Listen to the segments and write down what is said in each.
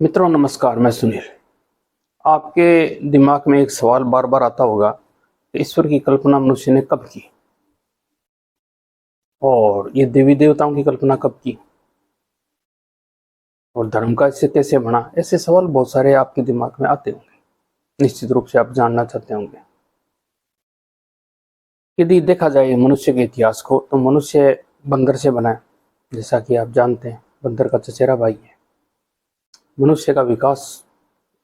मित्रों नमस्कार, मैं सुनील। आपके दिमाग में एक सवाल बार बार आता होगा कि ईश्वर की कल्पना मनुष्य ने कब की और ये देवी देवताओं की कल्पना कब की और धर्म का इससे कैसे बना। ऐसे सवाल बहुत सारे आपके दिमाग में आते होंगे। निश्चित रूप से आप जानना चाहते होंगे। यदि देखा जाए मनुष्य के इतिहास को तो मनुष्य बंदर से बना है। जैसा कि आप जानते हैं, बंदर का चचेरा भाई है। मनुष्य का विकास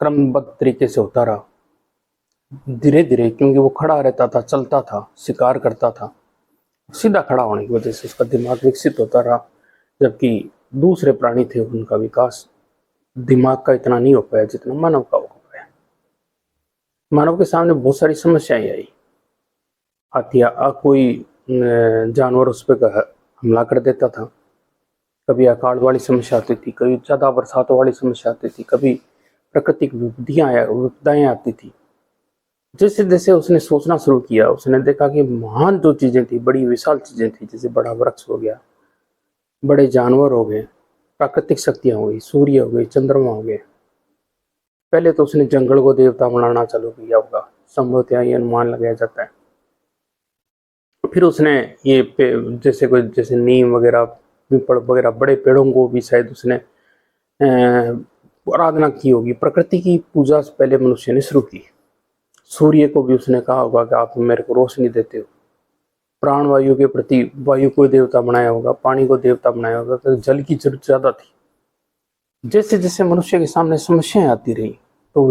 क्रमबद्ध तरीके से होता रहा, धीरे धीरे, क्योंकि वो खड़ा रहता था, चलता था, शिकार करता था। सीधा खड़ा होने की वजह से उसका दिमाग विकसित होता रहा, जबकि दूसरे प्राणी थे उनका विकास दिमाग का इतना नहीं हो पाया जितना मानव का हो पाया। मानव के सामने बहुत सारी समस्याएं आई। कोई जानवर उस पर हमला कर देता था। कभी अकाल वाली समस्या आती थी, कभी ज़्यादा बरसात वाली समस्या आती थी, कभी प्राकृतिक विपदाएं आती थी। जैसे जैसे उसने सोचना शुरू किया, उसने देखा कि महान जो चीज़ें थी, बड़ी विशाल चीज़ें थी, जैसे बड़ा वृक्ष हो गया, बड़े जानवर हो गए, प्राकृतिक शक्तियां हो गई, सूर्य हो गई, चंद्रमा हो गए। पहले तो उसने जंगल को देवता बनाना चालू किया होगा, संभवतः ये अनुमान लगाया जाता है। फिर उसने ये जैसे नीम वगैरह, पीपल वगैरह, बड़े पेड़ों को भी शायद उसने आराधना की होगी। प्रकृति की पूजा पहले मनुष्य ने शुरू की। सूर्य को भी उसने कहा होगा कि आप मेरे को रोशनी देते हो। प्राणवायु के प्रति वायु को देवता बनाया होगा, पानी को देवता बनाया होगा, तो जल की जरूरत ज्यादा थी। जैसे जैसे मनुष्य के सामने समस्याएं आती रही, तो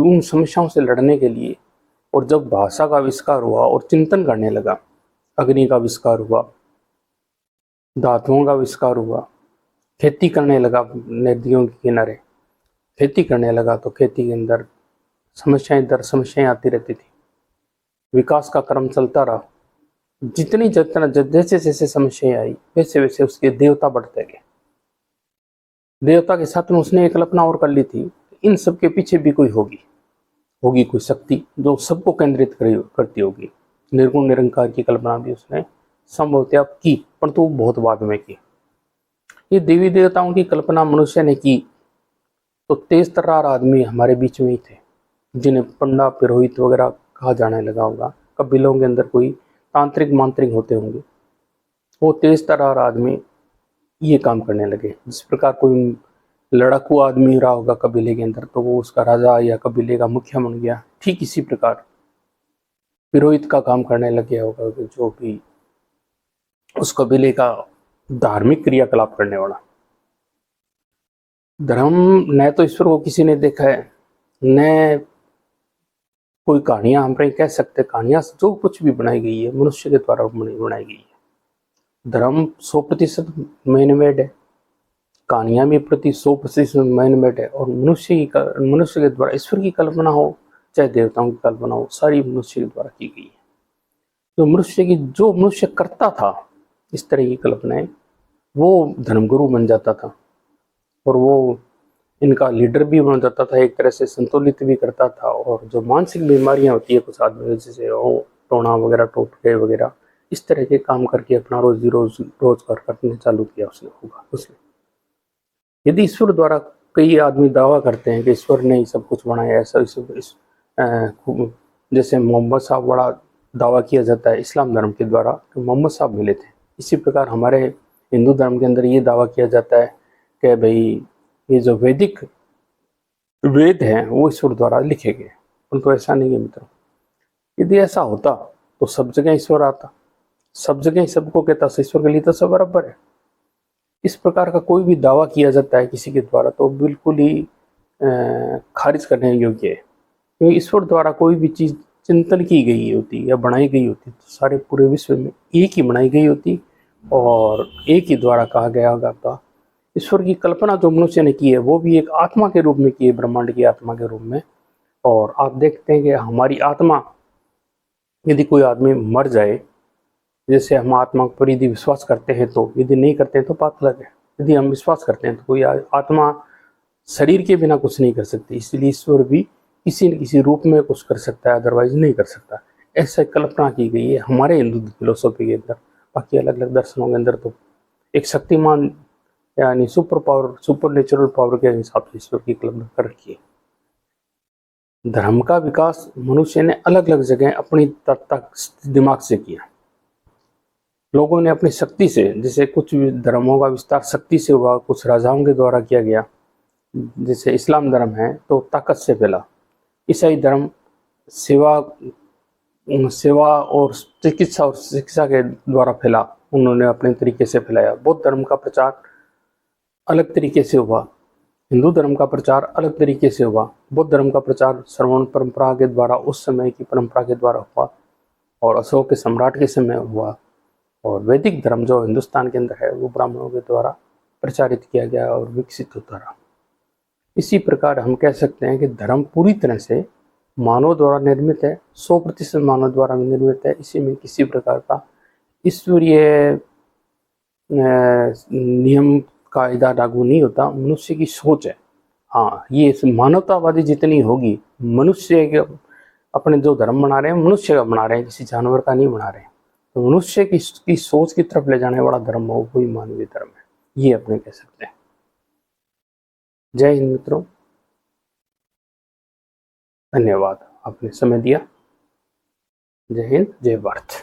उन समस्याओं से लड़ने के लिए, और जब भाषा का आविष्कार हुआ और चिंतन करने लगा, अग्नि का आविष्कार हुआ, धातुओं का आविष्कार हुआ, खेती करने लगा, नदियों के किनारे खेती करने लगा, तो खेती के अंदर समस्याएं दर समस्याएं आती रहती थी। विकास का क्रम चलता रहा। जैसे जैसे समस्याएं आई, वैसे वैसे उसके देवता बढ़ते गए। देवता के साथ में उसने एक कल्पना और कर ली थी, इन सब के पीछे भी कोई होगी कोई शक्ति जो सबको केंद्रित करती होगी। निर्गुण निरंकार की कल्पना भी उसने संभवतः की, परंतु बहुत बाद में की। ये देवी देवताओं की कल्पना मनुष्य ने की तो तेज तर्रार आदमी हमारे बीच में ही थे, जिन्हें पंडा पुरोहित वगैरह कहा जाने लगा होगा। कबीलों के अंदर कोई तांत्रिक मांत्रिक होते होंगे, वो तेज तर्रार आदमी ये काम करने लगे। जिस प्रकार कोई लड़ाकू आदमी रहा होगा कबीले के अंदर, तो वो उसका राजा या कबीले का मुखिया बन गया। ठीक इसी प्रकार पुरोहित का काम करने लग गया होगा, जो भी उस कबीले का धार्मिक क्रियाकलाप करने वाला। धर्म न तो ईश्वर को किसी ने देखा है, न कोई कहानियां हम कह सकते। कहानियां जो कुछ भी बनाई गई है मनुष्य के द्वारा बनाई गई है। धर्म 100% मैन मेड है, कहानियां भी प्रति 100% मैन मेड है। और मनुष्य के द्वारा ईश्वर की कल्पना हो चाहे देवताओं की कल्पना हो, सारी मनुष्य के द्वारा की गई है। जो मनुष्य करता था इस तरह की कल्पनाएं, वो धर्मगुरु बन जाता था, और वो इनका लीडर भी बन जाता था, एक तरह से संतुलित भी करता था। और जो मानसिक बीमारियां होती है कुछ आदमी, जैसे टोना वगैरह, टोटके वगैरह, इस तरह के काम करके अपना रोजगार करने चालू किया उसने। यदि ईश्वर द्वारा, कई आदमी दावा करते हैं कि ईश्वर ने ही सब कुछ बनाया, ऐसा जैसे मोहम्मद साहब बड़ा दावा किया जाता है इस्लाम धर्म के द्वारा कि मोहम्मद साहब मिले थे। इसी प्रकार हमारे हिंदू धर्म के अंदर ये दावा किया जाता है कि भाई ये जो वैदिक वेद हैं वो ईश्वर द्वारा लिखे गए, परंतु ऐसा नहीं है मित्रों। यदि ऐसा होता तो सब जगह ईश्वर आता, सब जगह सबको कहता, ईश्वर के लिए तो सब बराबर है। इस प्रकार का कोई भी दावा किया जाता है किसी के द्वारा तो बिल्कुल ही खारिज करने योग्य है। क्योंकि ईश्वर द्वारा कोई भी चीज़ चिंतन की गई होती या बनाई गई होती तो सारे पूरे विश्व में एक ही बनाई गई होती और एक ही द्वारा कहा गया होगा। ईश्वर की कल्पना जो मनुष्य ने की है वो भी एक आत्मा के रूप में की है, ब्रह्मांड की आत्मा के रूप में। और आप देखते हैं कि हमारी आत्मा, यदि कोई आदमी मर जाए, जैसे हम आत्मा पर यदि विश्वास करते हैं तो, यदि नहीं करते हैं तो बात अलग है। यदि हम विश्वास करते हैं तो कोई आत्मा शरीर के बिना कुछ नहीं कर सकती, इसलिए ईश्वर भी किसी न किसी रूप में कुछ कर सकता है, अदरवाइज नहीं कर सकता। ऐसा कल्पना की गई है हमारे हिंदू फिलोसॉफी के अंदर। बाकी अलग अलग दर्शनों के अंदर तो एक शक्तिमान यानी super power, super natural power के हिसाब से ईश्वर की कल्पना कर रखी है। धर्म का विकास मनुष्य ने अलग अलग जगह अपनी दिमाग से किया। लोगों ने अपनी शक्ति से, जैसे कुछ धर्मों का विस्तार शक्ति से हुआ, कुछ राजाओं के द्वारा किया गया। जैसे इस्लाम धर्म है तो ताकत से फैला, ईसाई धर्म सेवा सेवा और चिकित्सा और शिक्षा के द्वारा फैला, उन्होंने अपने तरीके से फैलाया। बौद्ध धर्म का प्रचार अलग तरीके से हुआ, हिंदू धर्म का प्रचार अलग तरीके से हुआ। बौद्ध धर्म का प्रचार श्रवण परंपरा के द्वारा, उस समय की परंपरा के द्वारा हुआ और अशोक के सम्राट के समय हुआ। और वैदिक धर्म जो हिंदुस्तान के अंदर है वो ब्राह्मणों के द्वारा प्रचारित किया गया और विकसित होता रहा। इसी प्रकार हम कह सकते हैं कि धर्म पूरी तरह से मानव द्वारा निर्मित है, 100% मानव द्वारा निर्मित है। इसी में किसी प्रकार का ईश्वरीय नियम कायदा लागू नहीं होता, मनुष्य की सोच है। हाँ, ये मानवतावादी जितनी होगी, मनुष्य के अपने जो धर्म बना रहे हैं मनुष्य का बना रहे हैं, किसी जानवर का नहीं बना रहे हैं। तो मनुष्य की सोच की तरफ ले जाने वाला धर्म हो, वही मानवीय धर्म है, ये अपने कह सकते हैं। जय हिंद मित्रों, धन्यवाद, आपने समय दिया। जय हिंद, जय भारत।